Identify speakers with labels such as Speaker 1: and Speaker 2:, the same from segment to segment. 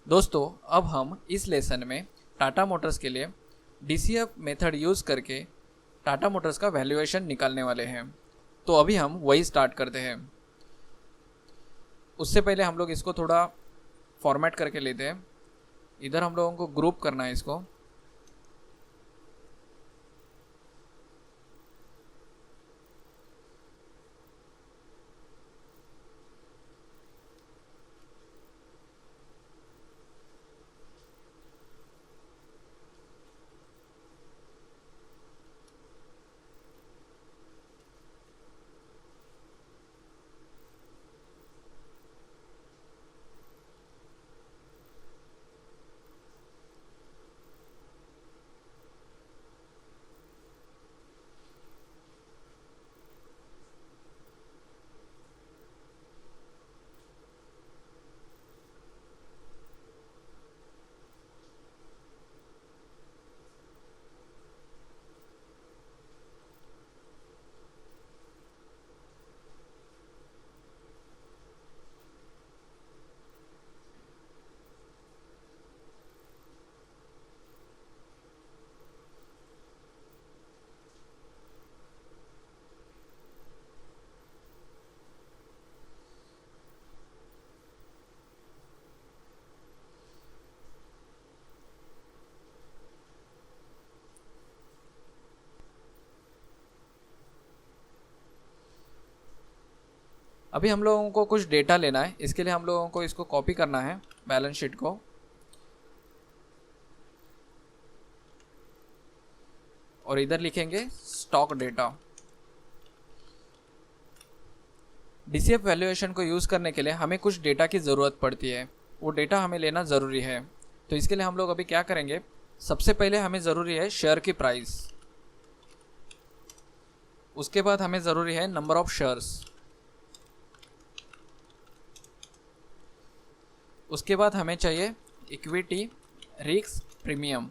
Speaker 1: दोस्तों, अब हम इस लेसन में टाटा मोटर्स के लिए डीसीएफ मेथड यूज़ करके टाटा मोटर्स का वैल्यूएशन निकालने वाले हैं। तो अभी हम वही स्टार्ट करते हैं। उससे पहले हम लोग इसको थोड़ा फॉर्मेट करके लेते हैं। इधर हम लोगों को ग्रुप करना है इसको। अभी हम लोगों को कुछ डेटा लेना है। इसके लिए हम लोगों को इसको कॉपी करना है, बैलेंस शीट को, और इधर लिखेंगे स्टॉक डेटा। डीसीएफ वैल्यूएशन को यूज़ करने के लिए हमें कुछ डेटा की ज़रूरत पड़ती है। वो डेटा हमें लेना ज़रूरी है। तो इसके लिए हम लोग अभी क्या करेंगे, सबसे पहले हमें ज़रूरी है शेयर की प्राइस। उसके बाद हमें ज़रूरी है नंबर ऑफ शेयर्स। उसके बाद हमें चाहिए इक्विटी रिस्क प्रीमियम।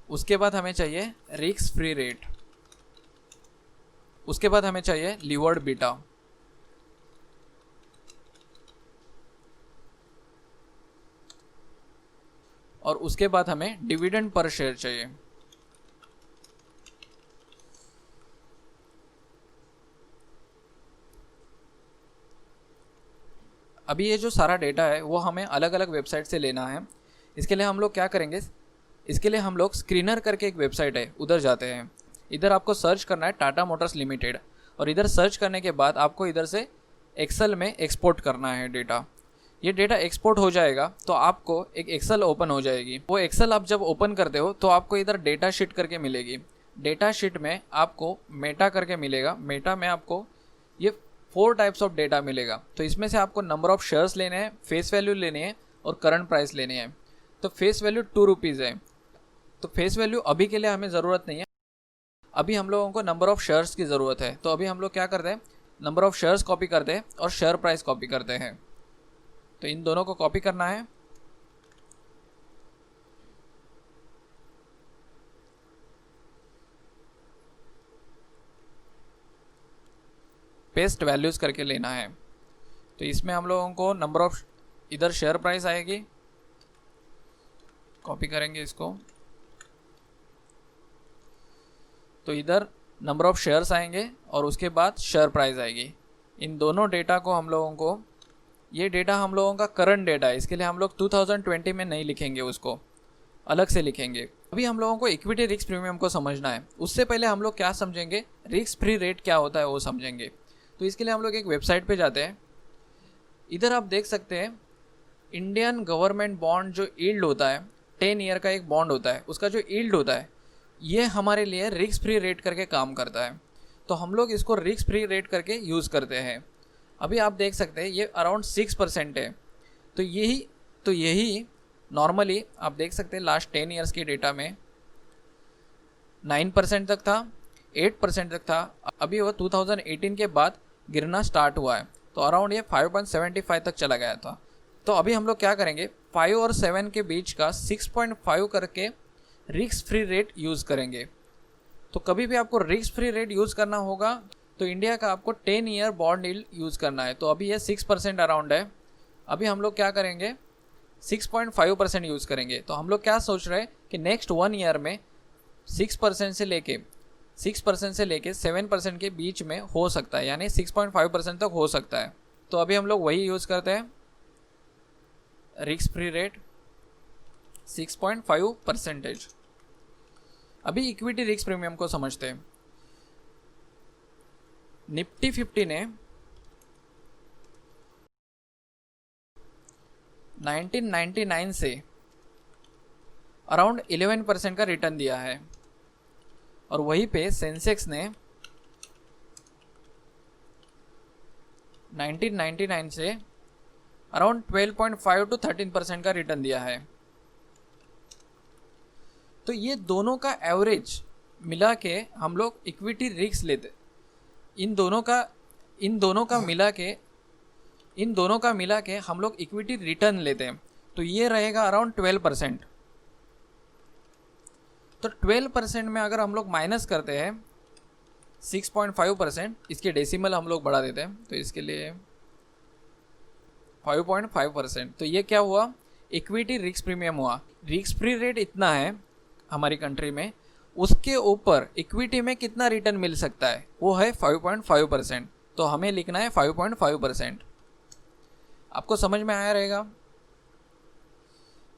Speaker 1: उसके बाद हमें चाहिए रिस्क फ्री रेट। उसके बाद हमें चाहिए लीवर्ड बीटा। और उसके बाद हमें डिविडेंड पर शेयर चाहिए। अभी ये जो सारा डेटा है वो हमें अलग अलग वेबसाइट से लेना है। इसके लिए हम लोग क्या करेंगे, इसके लिए हम लोग स्क्रीनर करके एक वेबसाइट है, उधर जाते हैं। इधर आपको सर्च करना है टाटा मोटर्स लिमिटेड, और इधर सर्च करने के बाद आपको इधर से एक्सेल में एक्सपोर्ट करना है डेटा। ये डेटा एक्सपोर्ट हो जाएगा तो आपको एक एक्सेल ओपन हो जाएगी। वो एक्सेल आप जब ओपन करते हो तो आपको इधर डेटा शीट करके मिलेगी। डेटा शीट में आपको मेटा करके मिलेगा। मेटा में आपको ये 4 टाइप्स ऑफ डेटा मिलेगा। तो इसमें से आपको नंबर ऑफ शेयर्स लेने हैं, फेस वैल्यू लेनी है, और करंट प्राइस लेनी है। तो फेस वैल्यू 2 रुपीज़ है। तो फेस वैल्यू अभी के लिए हमें ज़रूरत नहीं है। अभी हम लोगों को नंबर ऑफ शेयर्स की ज़रूरत है। तो अभी हम लोग क्या करते हैं, नंबर ऑफ शेयर्स कॉपी करते हैं और शेयर प्राइस कॉपी करते हैं। तो इन दोनों को कॉपी करना है। पेस्ट वैल्यूज़ करके लेना है। तो इसमें हम लोगों को नंबर ऑफ, इधर शेयर प्राइस आएगी, कॉपी करेंगे इसको। तो इधर नंबर ऑफ शेयर्स आएंगे और उसके बाद शेयर प्राइस आएगी। इन दोनों डेटा को हम लोगों को, ये डेटा हम लोगों का करंट डेटा है, इसके लिए हम लोग 2020 में नहीं लिखेंगे, उसको अलग से लिखेंगे। अभी हम लोगों को इक्विटी रिस्क प्रीमियम को समझना है। उससे पहले हम लोग क्या समझेंगे, रिस्क फ्री रेट क्या होता है वो समझेंगे। तो इसके लिए हम लोग एक वेबसाइट पे जाते हैं। इधर आप देख सकते हैं इंडियन गवर्नमेंट बॉन्ड जो यील्ड होता है, 10 ईयर का एक बॉन्ड होता है, उसका जो यील्ड होता है ये हमारे लिए रिस्क फ्री रेट करके काम करता है। तो हम लोग इसको रिस्क फ्री रेट करके यूज़ करते हैं। अभी आप देख सकते हैं ये अराउंड 6% है। तो यही नॉर्मली आप देख सकते हैं लास्ट 10 ईयर्स के डेटा में 9% तक था, 8% तक था। अभी वो 2018 के बाद गिरना स्टार्ट हुआ है, तो अराउंड ये 5.75 तक चला गया था। तो अभी हम लोग क्या करेंगे, 5 और 7 के बीच का 6.5 करके रिस्क फ्री रेट यूज़ करेंगे। तो कभी भी आपको रिस्क फ्री रेट यूज़ करना होगा तो इंडिया का आपको 10 ईयर बॉन्ड यील्ड यूज़ करना है। तो अभी ये 6% अराउंड है। अभी हम लोग क्या करेंगे, 6.5% यूज़ करेंगे। तो हम लोग क्या सोच रहे हैं कि नेक्स्ट 1 ईयर में 6% से लेके 7% के बीच में हो सकता है, यानी 6.5% तक हो सकता है। तो अभी हम लोग वही यूज़ करते हैं, रिस्क फ्री रेट 6.5%। अभी इक्विटी रिस्क प्रीमियम को समझते हैं। निफ्टी 50 ने 1999 से अराउंड 11% का रिटर्न दिया है, और वहीं पे सेंसेक्स ने 1999 से अराउंड 12.5 to 13% का रिटर्न दिया है। तो ये दोनों का एवरेज मिला के हम लोग इक्विटी रिस्क लेते, इन दोनों का मिला के हम लोग इक्विटी रिटर्न लेते हैं। तो ये रहेगा अराउंड 12%। तो 12% में अगर हम लोग माइनस करते हैं 6.5%, इसके डेसिमल हम लोग बढ़ा देते हैं, तो इसके लिए 5.5%। तो ये क्या हुआ, इक्विटी रिस्क प्रीमियम हुआ। रिस्क फ्री रेट इतना है हमारी कंट्री में, उसके ऊपर इक्विटी में कितना रिटर्न मिल सकता है वो है 5.5%। तो हमें लिखना है 5.5%। आपको समझ में आया रहेगा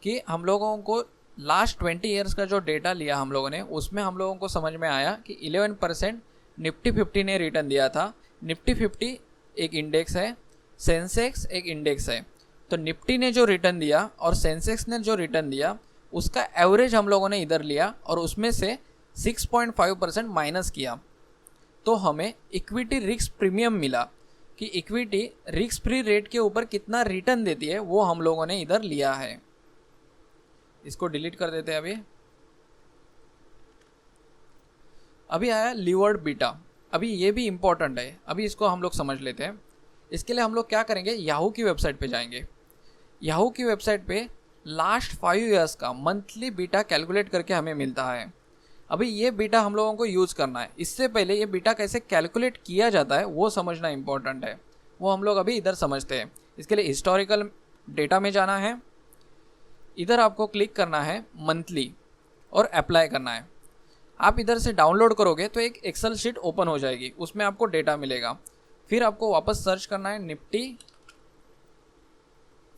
Speaker 1: कि हम लोगों को लास्ट 20 ईयर्स का जो डेटा लिया हम लोगों ने, उसमें हम लोगों को समझ में आया कि 11% निफ्टी 50 ने रिटर्न दिया था। निफ्टी 50 एक इंडेक्स है, सेंसेक्स एक इंडेक्स है। तो निफ्टी ने जो रिटर्न दिया और सेंसेक्स ने जो रिटर्न दिया, उसका एवरेज हम लोगों ने इधर लिया और उसमें से 6.5% माइनस किया। तो हमें इक्विटी रिस्क प्रीमियम मिला कि इक्विटी रिस्क फ्री रेट के ऊपर कितना रिटर्न देती है, वो हम लोगों ने इधर लिया है। इसको डिलीट कर देते हैं। अभी आया लीवर्ड बीटा। अभी ये भी इंपॉर्टेंट है, अभी इसको हम लोग समझ लेते हैं। इसके लिए हम लोग क्या करेंगे, याहू की वेबसाइट पे जाएंगे। याहू की वेबसाइट पे लास्ट 5 ईयर्स का मंथली बीटा कैलकुलेट करके हमें मिलता है। अभी ये बीटा हम लोगों को यूज़ करना है। इससे पहले ये बीटा कैसे कैलकुलेट किया जाता है वो समझना इंपॉर्टेंट है, वो हम लोग अभी इधर समझते हैं। इसके लिए हिस्टोरिकल डेटा में जाना है, इधर आपको क्लिक करना है मंथली और अप्लाई करना है। आप इधर से डाउनलोड करोगे तो एक एक्सेल शीट ओपन हो जाएगी, उसमें आपको डेटा मिलेगा। फिर आपको वापस सर्च करना है निफ्टी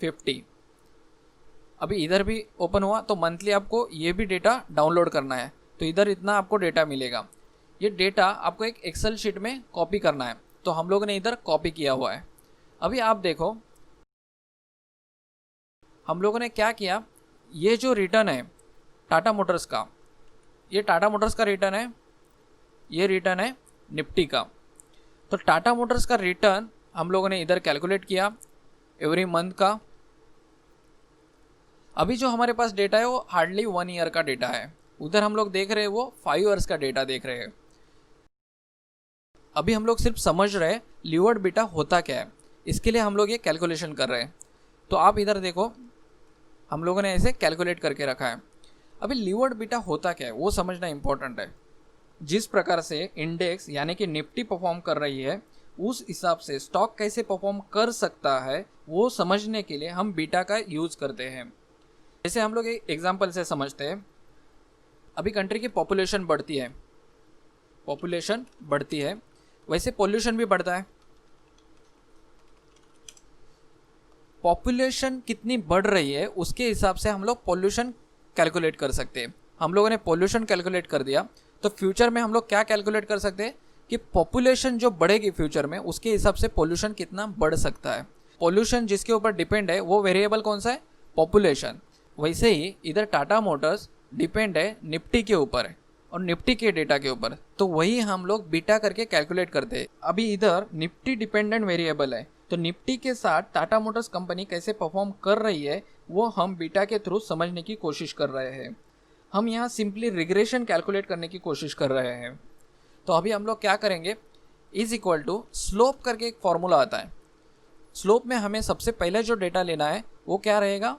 Speaker 1: 50। अभी इधर भी ओपन हुआ तो मंथली आपको ये भी डेटा डाउनलोड करना है, तो इधर इतना आपको डेटा मिलेगा। ये डेटा आपको एक एक्सेल शीट में कॉपी करना है, तो हम लोगों ने इधर कॉपी किया हुआ है। अभी आप देखो हम लोगों ने क्या किया, ये जो रिटर्न है टाटा मोटर्स का, ये टाटा मोटर्स का रिटर्न है, ये रिटर्न है निफ्टी का। तो टाटा मोटर्स का रिटर्न हम लोगों ने इधर कैलकुलेट किया एवरी मंथ का। अभी जो हमारे पास डेटा है वो हार्डली 1 ईयर का डेटा है, उधर हम लोग देख रहे हैं वो 5 ईयर्स का डेटा देख रहे हैं। अभी हम लोग सिर्फ समझ रहे हैं लीवर्ड बीटा होता क्या है, इसके लिए हम लोग ये कैलकुलेशन कर रहे हैं। तो आप इधर देखो हम लोगों ने ऐसे कैलकुलेट करके रखा है। अभी लीवर्ड बीटा होता क्या है वो समझना इंपॉर्टेंट है। जिस प्रकार से इंडेक्स यानी कि निफ्टी परफॉर्म कर रही है, उस हिसाब से स्टॉक कैसे परफॉर्म कर सकता है वो समझने के लिए हम बीटा का यूज़ करते हैं। जैसे हम लोग एक एग्जाम्पल से समझते हैं। अभी कंट्री की पॉपुलेशन बढ़ती है, वैसे पॉल्यूशन भी बढ़ता है। पॉपुलेशन कितनी बढ़ रही है उसके हिसाब से हम लोग पॉल्यूशन कैलकुलेट कर सकते हैं। हम लोगों ने पॉल्यूशन कैलकुलेट कर दिया, तो फ्यूचर में हम लोग क्या कैलकुलेट कर सकते हैं कि पॉपुलेशन जो बढ़ेगी फ्यूचर में, उसके हिसाब से पॉल्यूशन कितना बढ़ सकता है। पॉल्यूशन जिसके ऊपर डिपेंड है वो वेरिएबल कौन सा है, पॉपुलेशन। वैसे ही इधर टाटा मोटर्स डिपेंड है निफ्टी के ऊपर और निफ्टी के डेटा के ऊपर, तो वही हम लोग बीटा करके कैलकुलेट करते हैं। अभी इधर निफ्टी डिपेंडेंट वेरिएबल है, तो निफ्टी के साथ टाटा मोटर्स कंपनी कैसे परफॉर्म कर रही है वो हम बीटा के थ्रू समझने की कोशिश कर रहे हैं। हम यहाँ सिंपली रिग्रेशन कैलकुलेट करने की कोशिश कर रहे हैं। तो अभी हम लोग क्या करेंगे, इज इक्वल टू स्लोप करके एक फॉर्मूला आता है। स्लोप में हमें सबसे पहले जो डेटा लेना है वो क्या रहेगा,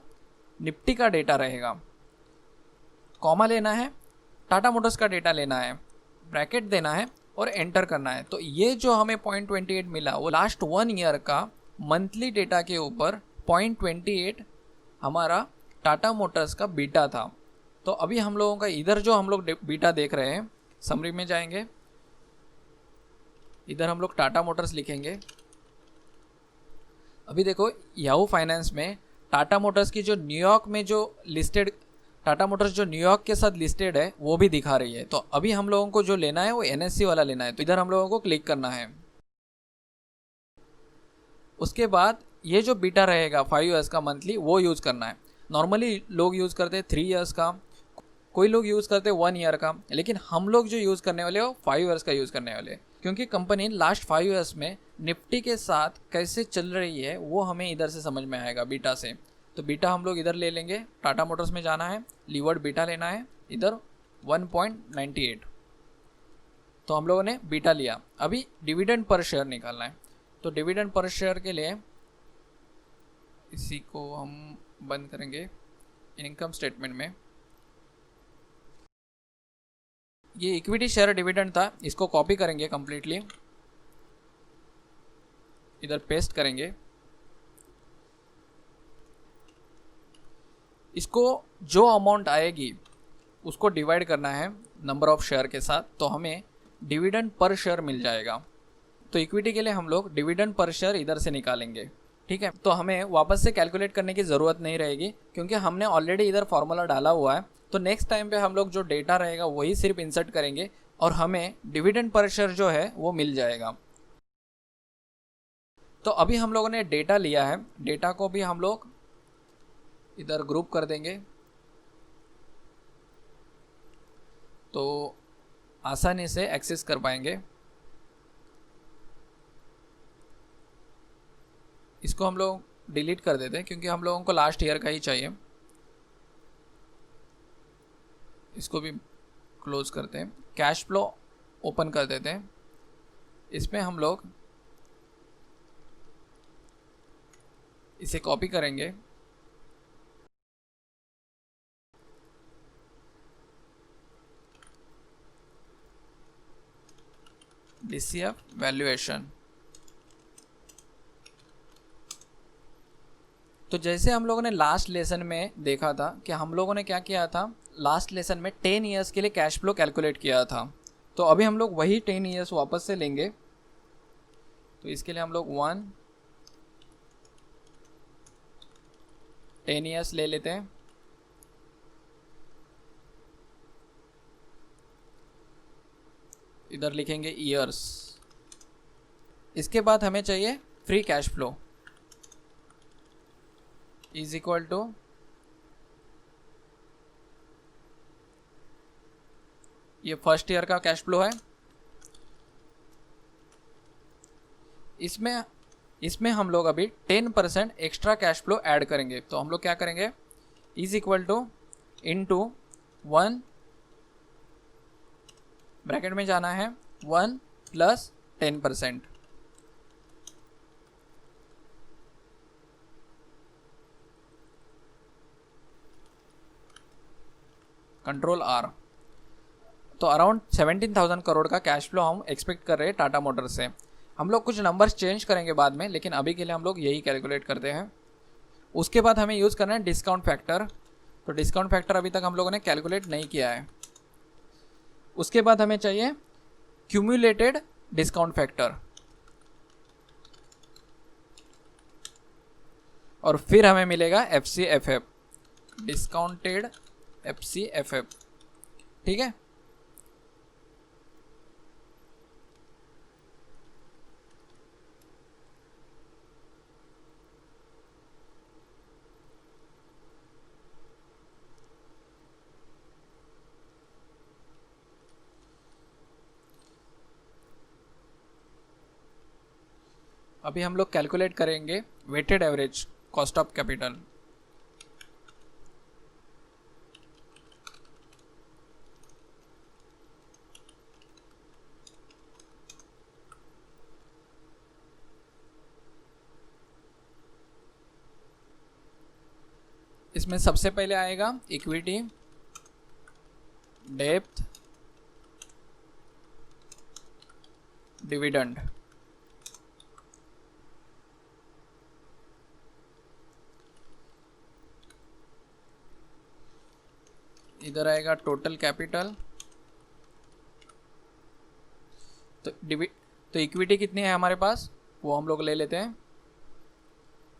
Speaker 1: निफ्टी का डेटा रहेगा, कॉमा लेना है, टाटा मोटर्स का डेटा लेना है, ब्रैकेट देना है और एंटर करना है। तो ये जो हमें 0.28 मिला वो लास्ट 1 ईयर का मंथली डेटा के ऊपर 0.28 हमारा टाटा मोटर्स का बीटा था। तो अभी हम लोगों का इधर जो हम लोग बीटा देख रहे हैं, समरी में जाएंगे, इधर हम लोग टाटा मोटर्स लिखेंगे। अभी देखो याहू फाइनेंस में टाटा मोटर्स की जो न्यूयॉर्क में जो लिस्टेड, टाटा मोटर्स जो न्यूयॉर्क के साथ लिस्टेड है वो भी दिखा रही है। तो अभी हम लोगों को जो लेना है वो एनएससी वाला लेना है, तो इधर हम लोगों को क्लिक करना है। उसके बाद ये जो बीटा रहेगा 5 ईयर्स का मंथली वो यूज़ करना है। नॉर्मली लोग यूज़ करते हैं 3 ईयर्स का, कोई लोग यूज़ करते हैं 1 ईयर का, लेकिन हम लोग जो यूज़ करने वाले वो 5 ईयर्स का यूज़ करने वाले, क्योंकि कंपनी लास्ट 5 ईयर्स में निफ्टी के साथ कैसे चल रही है वो हमें इधर से समझ में आएगा बीटा से। तो बीटा हम लोग इधर ले लेंगे, टाटा मोटर्स में जाना है, लीवर्ड बीटा लेना है, इधर 1.98। तो हम लोगों ने बीटा लिया। अभी डिविडेंड पर शेयर निकालना है। तो डिविडेंड पर शेयर के लिए इसी को हम बंद करेंगे इनकम स्टेटमेंट में। ये इक्विटी शेयर डिविडेंड था, इसको कॉपी करेंगे कंप्लीटली, इधर पेस्ट करेंगे। इसको जो अमाउंट आएगी उसको डिवाइड करना है नंबर ऑफ शेयर के साथ, तो हमें डिविडेंड पर शेयर मिल जाएगा। तो इक्विटी के लिए हम लोग डिविडेंड पर शेयर इधर से निकालेंगे, ठीक है। तो हमें वापस से कैलकुलेट करने की ज़रूरत नहीं रहेगी, क्योंकि हमने ऑलरेडी इधर फॉर्मूला डाला हुआ है। तो नेक्स्ट टाइम पे हम लोग जो डेटा रहेगा वही सिर्फ इंसर्ट करेंगे और हमें डिविडेंड पर शेयर जो है वो मिल जाएगा। तो अभी हम लोगों ने डेटा लिया है, डेटा को भी हम लोग इधर ग्रुप कर देंगे, तो आसानी से एक्सेस कर पाएंगे। इसको हम लोग डिलीट कर देते हैं क्योंकि हम लोगों को लास्ट ईयर का ही चाहिए। इसको भी क्लोज करते हैं, कैश फ्लो ओपन कर देते हैं। इसमें हम लोग इसे कॉपी करेंगे, DCF वैल्यूएशन। तो जैसे हम लोगों ने लास्ट लेसन में देखा था कि हम लोगों ने क्या किया था, लास्ट लेसन में 10 ईयर्स के लिए कैश फ्लो कैलकुलेट किया था। तो अभी हम लोग वही 10 ईयर्स वापस से लेंगे। तो इसके लिए हम लोग 10 ईयर्स ले लेते हैं। इधर लिखेंगे ईयर्स। इसके बाद हमें चाहिए free cash flow is equal to ये फर्स्ट ईयर का कैश फ्लो है। इसमें हम लोग अभी 10% एक्स्ट्रा कैश फ्लो ऐड करेंगे। तो हम लोग क्या करेंगे, is equal to into 1, bracket में जाना है 1 प्लस 10%। Control R। तो अराउंड 17,000 करोड़ का कैश फ्लो हम एक्सपेक्ट कर रहे हैं टाटा मोटर्स से। हम लोग कुछ नंबर्स चेंज करेंगे बाद में, लेकिन अभी के लिए हम लोग यही कैलकुलेट करते हैं। उसके बाद हमें यूज़ करना है डिस्काउंट फैक्टर। तो डिस्काउंट फैक्टर अभी तक हम लोगों ने कैलकुलेट नहीं किया है। उसके बाद हमें चाहिए क्यूमुलेटेड डिस्काउंट फैक्टर, और फिर हमें मिलेगा FCFF, डिस्काउंटेड FCFF, ठीक है। अभी हम लोग कैलकुलेट करेंगे weighted average cost of capital. इसमें सबसे पहले आएगा इक्विटी, डेप्थ, डिविडेंड, इधर आएगा टोटल कैपिटल। तो इक्विटी कितनी है हमारे पास वो हम लोग ले लेते हैं।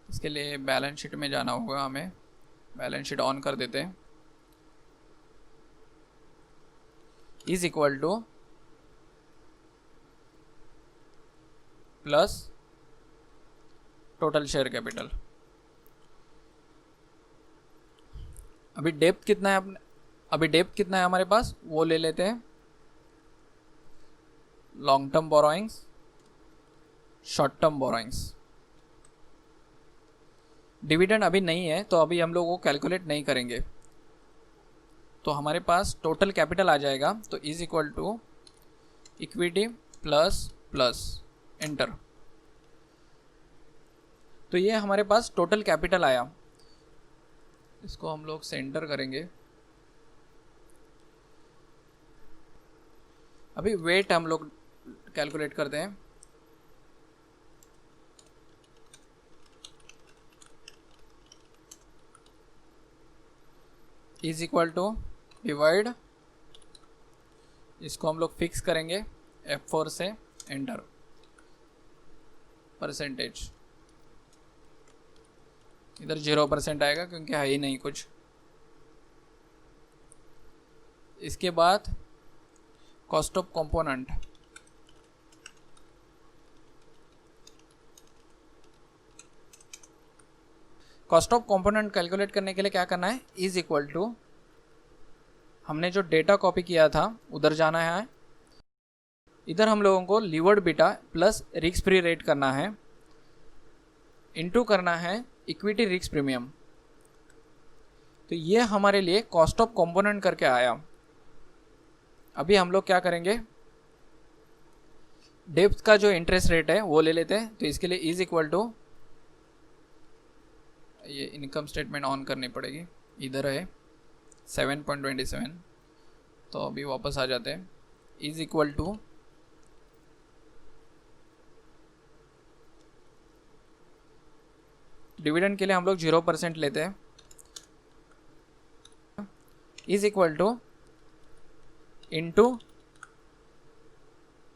Speaker 1: इसके लिए बैलेंस शीट में जाना होगा हमें, बैलेंस शीट ऑन कर देते हैं। Is equal two plus total share capital. अभी डेप्थ कितना है हमारे पास वो ले लेते हैं। Long term borrowings, short term borrowings. Dividend अभी नहीं है तो अभी हम लोग वो कैलकुलेट नहीं करेंगे। तो हमारे पास टोटल कैपिटल आ जाएगा, तो is equal to equity plus plus enter. तो ये हमारे पास टोटल कैपिटल आया। इसको हम लोग सेंटर करेंगे। अभी वेट हम लोग कैलकुलेट करते हैं। इज इक्वल टू डिवाइड, इसको हम लोग फिक्स करेंगे F4 से एंटर, परसेंटेज। इधर 0% आएगा क्योंकि है ही नहीं कुछ। इसके बाद cost of component, cost of component calculate करने के लिए क्या करना है, इज इक्वल टू हमने जो डेटा कॉपी किया था उधर जाना है। इधर हम लोगों को levered beta plus risk free rate करना है, इनटू करना है इक्विटी रिस्क प्रीमियम। तो ये हमारे लिए कॉस्ट ऑफ कंपोनेंट करके आया। अभी हम लोग क्या करेंगे, डेप्थ का जो इंटरेस्ट रेट है वो ले लेते हैं। तो इसके लिए इज इक्वल टू, ये इनकम स्टेटमेंट ऑन करनी पड़ेगी। इधर है 7.27, तो अभी वापस आ जाते हैं। इज इक्वल टू डिविडेंड के लिए हम लोग 0% लेते हैं। Is equal to into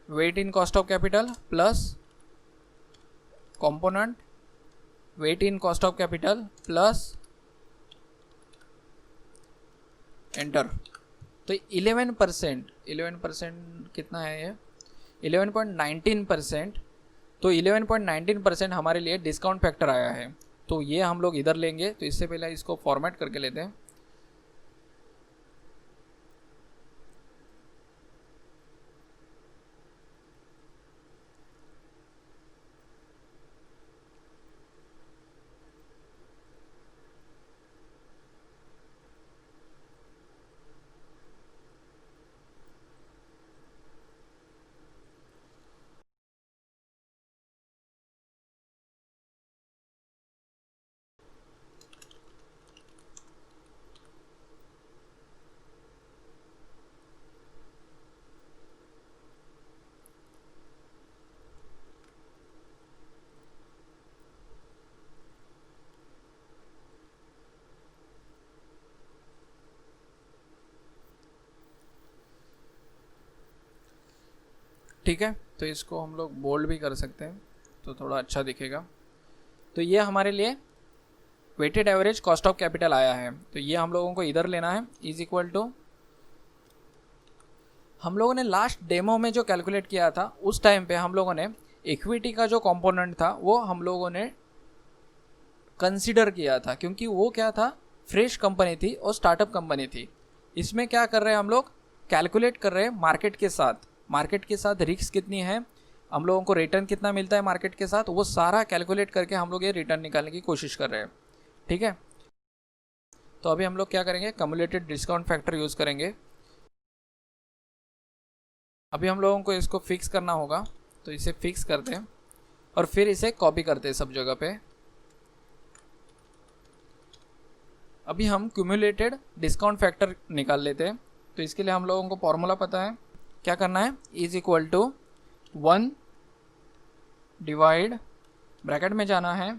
Speaker 1: weight in cost of capital plus component weight in cost of capital plus enter. तो 11% कितना है ये, 11.19%। तो 11.19% हमारे लिए डिस्काउंट फैक्टर आया है। तो ये हम लोग इधर लेंगे। तो इससे पहले इसको फॉर्मेट करके लेते हैं। ठीक है, तो इसको हम लोग बोल्ड भी कर सकते हैं तो थोड़ा अच्छा दिखेगा। तो ये हमारे लिए weighted average cost of capital आया है। तो ये हम लोगों को इधर लेना है। इज इक्वल टू हम लोगों ने लास्ट डेमो में जो कैलकुलेट किया था उस टाइम पे हम लोगों ने इक्विटी का जो कंपोनेंट था वो हम लोगों ने कंसीडर किया था, क्योंकि वो क्या था, फ्रेश कंपनी थी और स्टार्टअप कंपनी थी। इसमें क्या कर रहे हैं हम लोग, कैलकुलेट कर रहे हैं मार्केट के साथ रिस्क कितनी है, हम लोगों को रिटर्न कितना मिलता है मार्केट के साथ, वो सारा कैलकुलेट करके हम लोग ये रिटर्न निकालने की कोशिश कर रहे हैं। ठीक है, तो अभी हम लोग क्या करेंगे, कम्युलेटेड डिस्काउंट फैक्टर यूज़ करेंगे। अभी हम लोगों को इसको फिक्स करना होगा, तो इसे फिक्स करते हैं और फिर इसे कॉपी करते हैं सब जगह पे। अभी हम क्यूमुलेटेड डिस्काउंट फैक्टर निकाल लेते हैं। तो इसके लिए हम लोगों को फॉर्मूला पता है, क्या करना है, is equal to 1 divide, bracket में जाना है,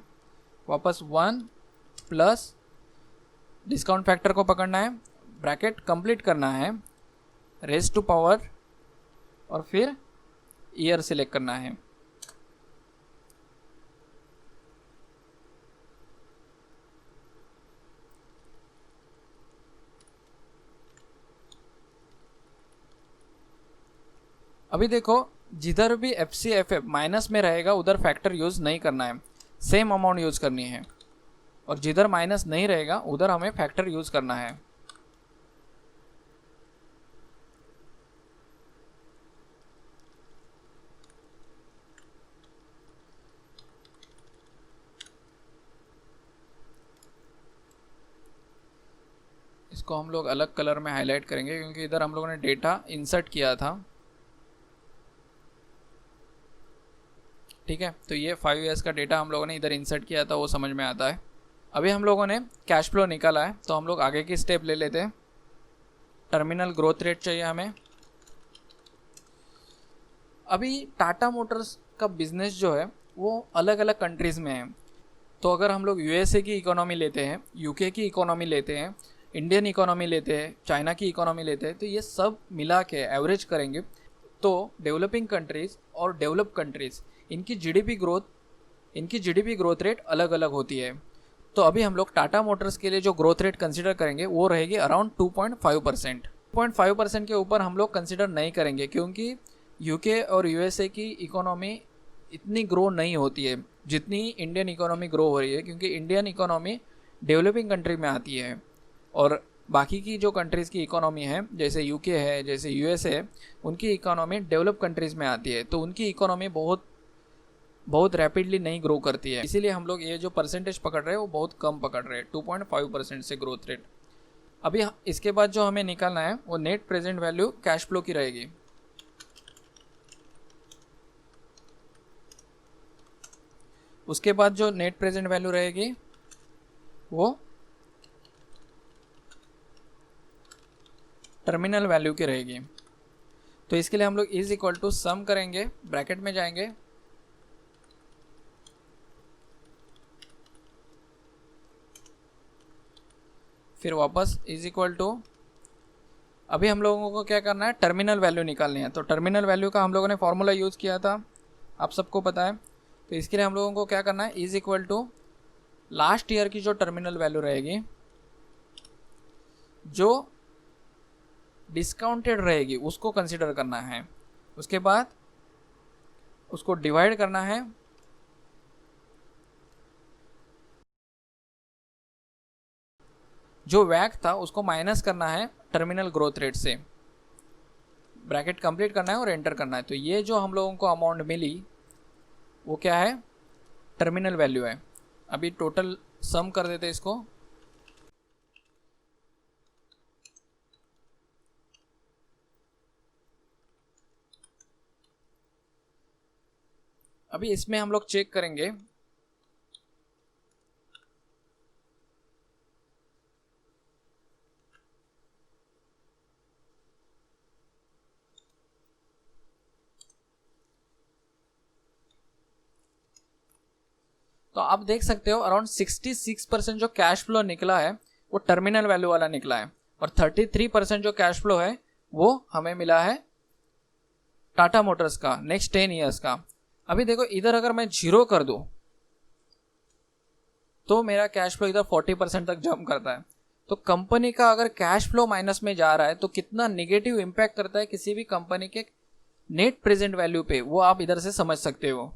Speaker 1: वापस 1 प्लस डिस्काउंट फैक्टर को पकड़ना है, ब्रैकेट कंप्लीट करना है, रेज टू पावर और फिर ईयर सिलेक्ट करना है। अभी देखो जिधर भी FCFF माइनस में रहेगा उधर फैक्टर यूज़ नहीं करना है, सेम अमाउंट यूज़ करनी है, और जिधर माइनस नहीं रहेगा उधर हमें फैक्टर यूज़ करना है। इसको हम लोग अलग कलर में हाईलाइट करेंगे क्योंकि इधर हम लोगों ने डेटा इंसर्ट किया था। ठीक है, तो ये 5 ईयर्स का डेटा हम लोगों ने इधर इंसर्ट किया था, वो समझ में आता है। अभी हम लोगों ने कैश फ्लो निकाला है, तो हम लोग आगे की स्टेप ले लेते हैं। टर्मिनल ग्रोथ रेट चाहिए हमें। अभी टाटा मोटर्स का बिजनेस जो है वो अलग अलग कंट्रीज़ में है, तो अगर हम लोग USA की इकोनॉमी लेते हैं, UK की इकोनॉमी लेते हैं, इंडियन इकोनॉमी लेते हैं, चाइना की इकोनॉमी लेते हैं, तो ये सब मिला के एवरेज करेंगे तो डेवलपिंग कंट्रीज़ और डेवलप कंट्रीज़ इनकी जीडीपी ग्रोथ रेट अलग अलग होती है। तो अभी हम लोग टाटा मोटर्स के लिए जो ग्रोथ रेट कंसीडर करेंगे वो रहेगी अराउंड 2.5%। 2.5% के ऊपर हम लोग कंसीडर नहीं करेंगे क्योंकि UK और USA की इकोनॉमी इतनी ग्रो नहीं होती है जितनी इंडियन इकोनॉमी ग्रो हो रही है, क्योंकि इंडियन इकोनॉमी डेवलपिंग कंट्री में आती है और बाकी की जो कंट्रीज़ की इकोनॉमी है जैसे UK है, जैसे US है, उनकी इकोनॉमी डेवलप कंट्रीज़ में आती है, तो उनकी इकोनॉमी बहुत रैपिडली नहीं ग्रो करती है। इसीलिए हम लोग ये जो परसेंटेज पकड़ रहे हैं वो बहुत कम पकड़ रहे हैं, 2.5% से ग्रोथ रेट। अभी इसके बाद जो हमें निकालना है वो net present value cash flow की रहेगी। उसके बाद जो नेट प्रेजेंट वैल्यू रहेगी वो टर्मिनल वैल्यू की रहेगी। तो इसके लिए हम लोग इज इक्वल टू सम करेंगे, ब्रैकेट में जाएंगे, फिर वापस इज इक्वल टू, अभी हम लोगों को क्या करना है, टर्मिनल वैल्यू निकालनी है। तो टर्मिनल वैल्यू का हम लोगों ने फॉर्मूला यूज़ किया था, आप सबको पता है। तो इसके लिए हम लोगों को क्या करना है, is equal to last year की जो टर्मिनल वैल्यू रहेगी जो डिस्काउंटेड रहेगी उसको कंसिडर करना है। उसके बाद उसको डिवाइड करना है जो वैक था उसको माइनस करना है टर्मिनल ग्रोथ रेट से, ब्रैकेट कंप्लीट करना है और एंटर करना है। तो ये जो हम लोगों को अमाउंट मिली वो क्या है, टर्मिनल वैल्यू है। अभी टोटल सम कर देते इसको। अभी इसमें हम लोग चेक करेंगे तो आप देख सकते हो अराउंड 66% जो कैश फ्लो निकला है वो टर्मिनल वैल्यू वाला निकला है, और 33% जो कैश फ्लो है वो हमें मिला है टाटा मोटर्स का नेक्स्ट 10 ईयर्स का। अभी देखो इधर अगर मैं 0 कर दूं तो मेरा कैश फ्लो इधर 40% तक जंप करता है। तो कंपनी का अगर कैश फ्लो माइनस में जा रहा है तो कितना निगेटिव इंपैक्ट करता है किसी भी कंपनी के नेट प्रेजेंट वैल्यू पे, वो आप इधर से समझ सकते हो।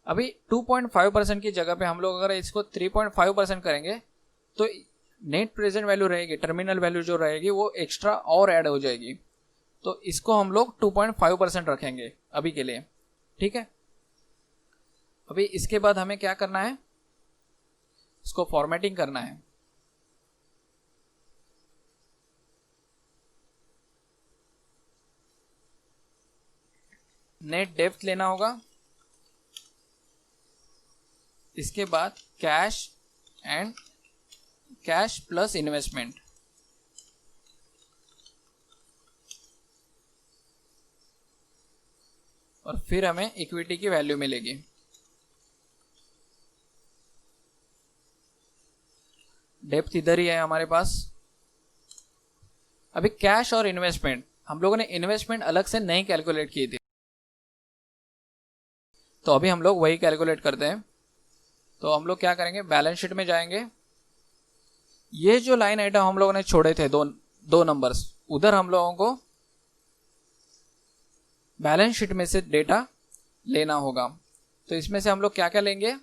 Speaker 1: अभी 2.5% की जगह पे हम लोग अगर इसको 3.5% करेंगे तो नेट प्रेजेंट वैल्यू रहेगी, टर्मिनल वैल्यू जो रहेगी वो एक्स्ट्रा और ऐड हो जाएगी। तो इसको हम लोग 2.5% रखेंगे अभी के लिए, ठीक है। अभी इसके बाद हमें क्या करना है, इसको फॉर्मेटिंग करना है। नेट डेप्थ लेना होगा, इसके बाद cash and cash plus investment, और फिर हमें इक्विटी की वैल्यू मिलेगी। डेप्थ इधर ही है हमारे पास। अभी कैश और इन्वेस्टमेंट, हम लोगों ने इन्वेस्टमेंट अलग से नहीं कैलकुलेट की थी, तो अभी हम लोग वही कैलकुलेट करते हैं। तो हम लोग क्या करेंगे, बैलेंस शीट में जाएंगे। ये जो लाइन आइटम हम लोगों ने छोड़े थे दो नंबर्स, उधर हम लोगों को बैलेंस शीट में से डेटा लेना होगा। तो इसमें से हम लोग क्या क्या लेंगे,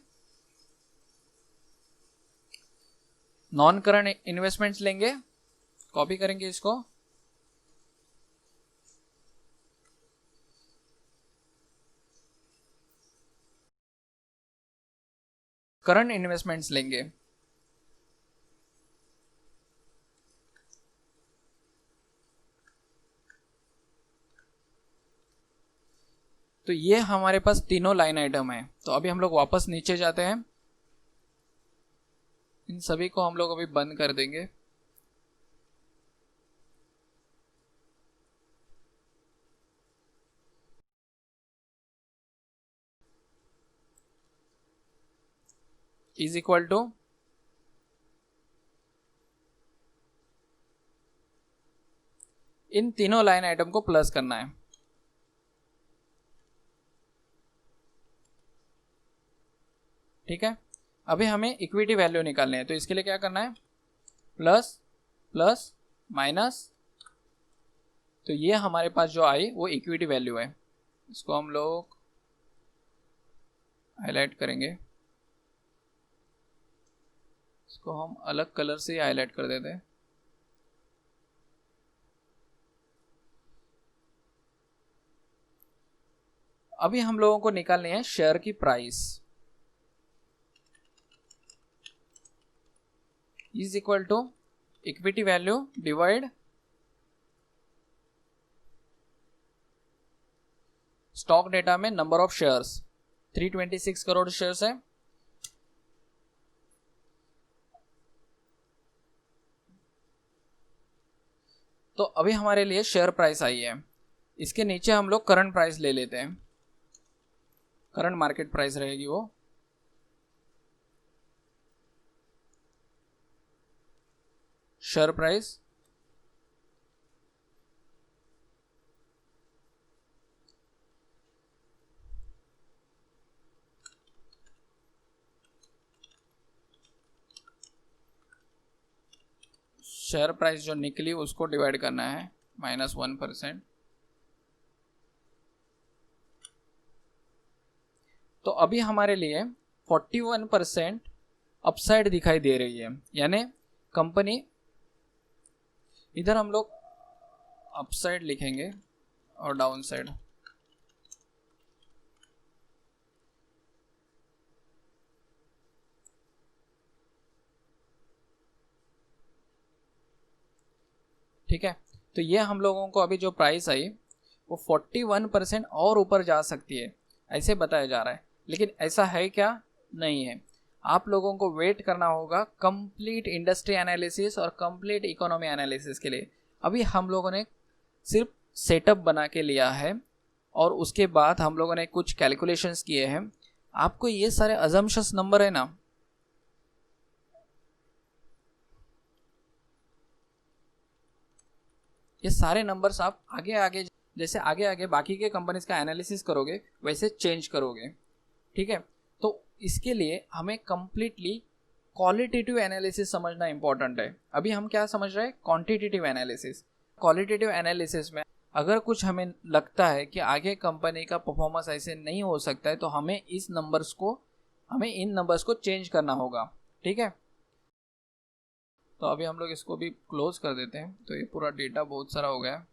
Speaker 1: नॉन करंट इन्वेस्टमेंट्स लेंगे, कॉपी करेंगे इसको, करंट इन्वेस्टमेंट्स लेंगे। तो ये हमारे पास तीनों लाइन आइटम है। तो अभी हम लोग वापस नीचे जाते हैं, इन सभी को हम लोग अभी बंद कर देंगे। इज इक्वल टू इन तीनों लाइन आइटम को प्लस करना है। ठीक है, अभी हमें इक्विटी वैल्यू निकालनी है। तो इसके लिए क्या करना है, प्लस प्लस माइनस। तो ये हमारे पास जो आई वो इक्विटी वैल्यू है। इसको हम लोग हाईलाइट करेंगे, इसको हम अलग कलर से हाईलाइट कर देते हैं। अभी हम लोगों को निकालनी है शेयर की price. Is equal to equity value divide stock data में number of shares. 326 crore shares है। तो अभी हमारे लिए शेयर प्राइस आई है। इसके नीचे हम लोग करंट प्राइस ले लेते हैं, करंट मार्केट प्राइस रहेगी वो। शेयर प्राइस शेयर प्राइस जो निकली उसको डिवाइड करना है -1%। तो अभी हमारे लिए 41% अपसाइड दिखाई दे रही है, यानी कंपनी, इधर हम लोग अपसाइड लिखेंगे और डाउन साइड। ठीक है, तो ये हम लोगों को अभी जो प्राइस आई वो 41% और ऊपर जा सकती है ऐसे बताया जा रहा है, लेकिन ऐसा है क्या, नहीं है। आप लोगों को वेट करना होगा कंप्लीट इंडस्ट्री एनालिसिस और कंप्लीट इकोनॉमी एनालिसिस के लिए। अभी हम लोगों ने सिर्फ सेटअप बना के लिया है और उसके बाद हम लोगों ने कुछ कैलकुलेशंस किए हैं। आपको ये सारे अजम्पशंस नंबर है ना, ये सारे नंबर्स आप आगे आगे जैसे आगे आगे बाकी के कंपनीज का एनालिसिस करोगे वैसे चेंज करोगे। ठीक है, तो इसके लिए हमें कंप्लीटली क्वालिटेटिव एनालिसिस समझना इंपॉर्टेंट है। अभी हम क्या समझ रहे हैं, क्वांटिटेटिव एनालिसिस। क्वालिटेटिव एनालिसिस में अगर कुछ हमें लगता है कि आगे कंपनी का परफॉर्मेंस ऐसे नहीं हो सकता है तो हमें इन नंबर्स को चेंज करना होगा। ठीक है, तो अभी हम लोग इसको भी क्लोज कर देते हैं। तो ये पूरा डेटा बहुत सारा हो गया।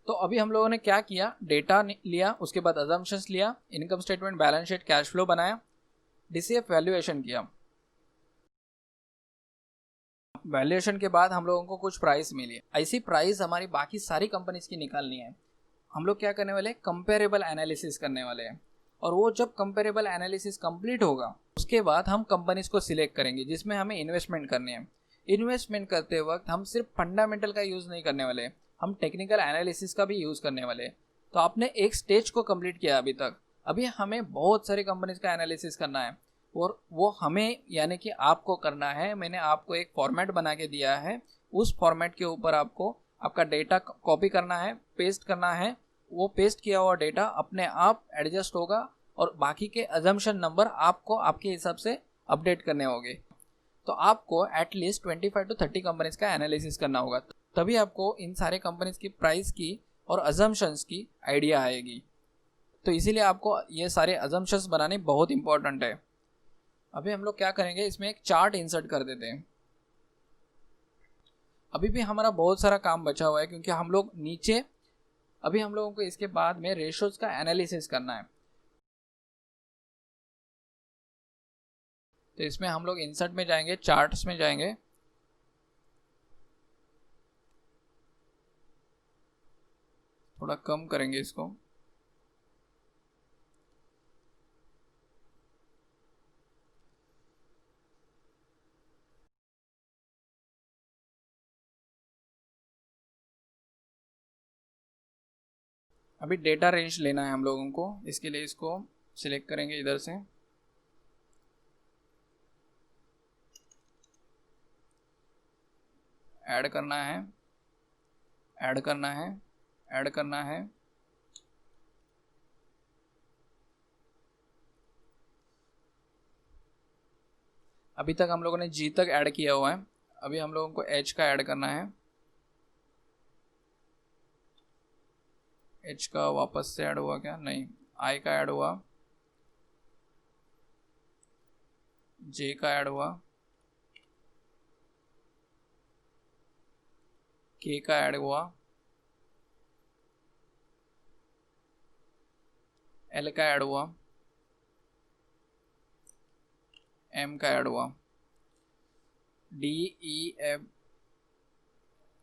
Speaker 1: तो अभी हम लोगों ने क्या किया, डेटा लिया, उसके बाद अजम्पशंस लिया, income statement, balance sheet, cash flow बनाया, डीसीएफ वैल्यूएशन किया। वैल्यूएशन के बाद हम लोगों को कुछ प्राइस मिली। ऐसी प्राइस हमारी बाकी सारी कंपनीज की निकालनी है। हम लोग क्या करने वाले, कंपेरेबल एनालिसिस करने वाले हैं। और वो जब कंपेरेबल एनालिसिस कंप्लीट होगा उसके बाद हम कंपनीज को सिलेक्ट करेंगे जिसमें हमें इन्वेस्टमेंट करनी है। इन्वेस्टमेंट करते वक्त हम सिर्फ फंडामेंटल का यूज़ नहीं करने वाले, हम टेक्निकल एनालिसिस का भी यूज़ करने वाले। तो आपने एक स्टेज को कंप्लीट किया अभी तक, अभी हमें बहुत सारी कंपनीज का एनालिसिस करना है और वो हमें यानी कि आपको करना है। मैंने आपको एक फॉर्मेट बना के दिया है, उस फॉर्मेट के ऊपर आपको आपका डेटा कॉपी करना है, पेस्ट करना है। वो पेस्ट किया हुआ डेटा अपने आप एडजस्ट होगा और बाकी के अजम्पशन नंबर आपको आपके हिसाब से अपडेट करने होंगे। तो आपको एटलीस्ट 25 to 30 कंपनीज का एनालिसिस करना होगा, तभी आपको इन सारे कंपनीज की प्राइस की और अजम्पशंस की आइडिया आएगी। तो इसीलिए आपको ये सारे अजम्पशंस बनाने बहुत इंपॉर्टेंट है। अभी हम लोग क्या करेंगे, इसमें एक चार्ट इंसर्ट कर देते हैं। अभी भी हमारा बहुत सारा काम बचा हुआ है क्योंकि हम लोग नीचे, अभी हम लोगों को इसके बाद में रेशोज का एनालिसिस करना है। तो इसमें हम लोग इंसर्ट में जाएंगे, चार्ट्स में जाएंगे, थोड़ा कम करेंगे इसको। अभी डेटा रेंज लेना है हम लोगों को, इसके लिए इसको सिलेक्ट करेंगे इधर से, ऐड करना है, ऐड करना है, ऐड करना है। अभी तक हम लोगों ने जी तक ऐड किया हुआ है, अभी हम लोगों को एच का ऐड करना है। एच का वापस से ऐड हुआ क्या? नहीं। आई का ऐड हुआ, जे का ऐड हुआ, के का ऐड हुआ, एल का ऐड हुआ, एम का ऐड हुआ, डी ई एफ,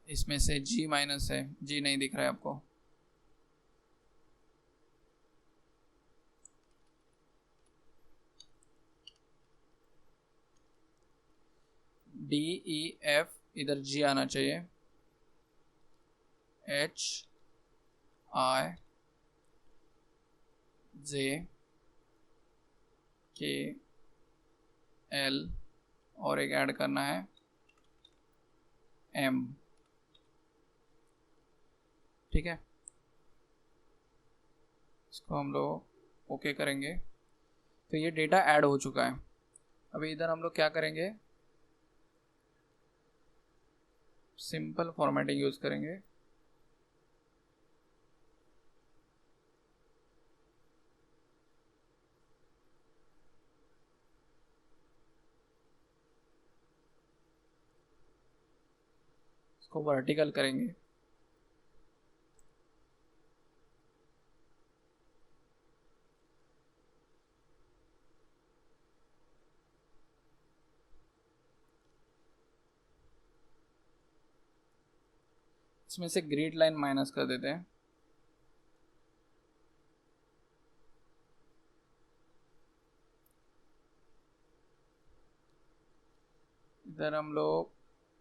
Speaker 1: इसमें से जी माइनस है, जी नहीं दिख रहा है आपको। डी ई एफ, इधर जी आना चाहिए, एच आई जे के एल और एक ऐड करना है एम। ठीक है, इसको हम लोग ओके करेंगे। तो ये डेटा ऐड हो चुका है। अभी इधर हम लोग क्या करेंगे, सिंपल फॉर्मेटिंग यूज करेंगे। इसको वर्टिकल करेंगे। इसमें से ग्रिड लाइन माइनस कर देते हैं। इधर हम लोग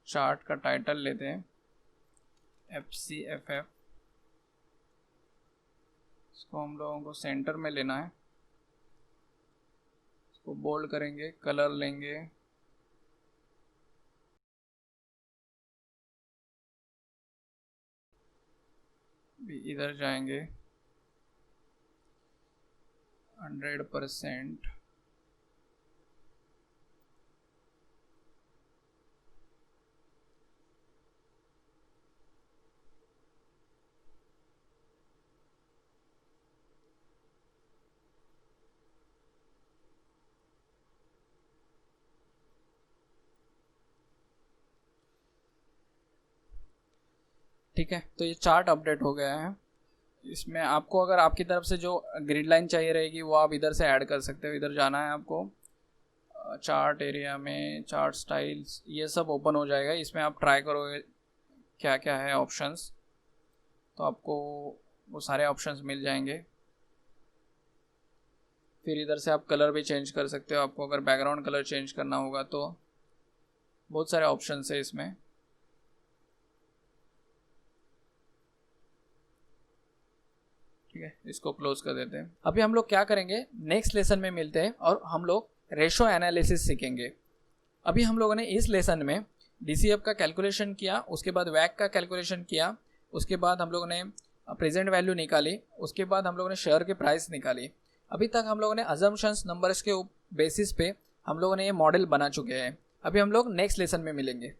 Speaker 1: चार्ट का टाइटल लेते हैं FCFF, इसको हम लोगों को सेंटर में लेना है। इसको बोल्ड करेंगे, कलर लेंगे, इधर जाएंगे 100%, ठीक है। तो ये चार्ट अपडेट हो गया है। इसमें आपको अगर आपकी तरफ से जो ग्रिड लाइन चाहिए रहेगी वो आप इधर से ऐड कर सकते हो। इधर जाना है आपको, चार्ट एरिया में चार्ट स्टाइल्स, ये सब ओपन हो जाएगा। इसमें आप ट्राई करोगे क्या क्या है ऑप्शंस, तो आपको वो सारे ऑप्शंस मिल जाएंगे। फिर इधर से आप कलर भी चेंज कर सकते हो, आपको अगर बैकग्राउंड कलर चेंज करना होगा तो बहुत सारे ऑप्शन है इसमें। ठीक है, इसको क्लोज कर देते हैं। अभी हम लोग क्या करेंगे, नेक्स्ट लेसन में मिलते हैं और हम लोग रेशो एनालिसिस सीखेंगे। अभी हम लोगों ने इस लेसन में DCF का कैलकुलेशन किया, उसके बाद WACC का कैलकुलेशन किया, उसके बाद हम लोगों ने प्रेजेंट वैल्यू निकाली, उसके बाद हम लोगों ने शेयर की प्राइस निकाली। अभी तक हम लोगों ने अजम्पशंस नंबर्स के बेसिस पे हम लोगों ने ये मॉडल बना चुके हैं। अभी हम लोग नेक्स्ट लेसन में मिलेंगे।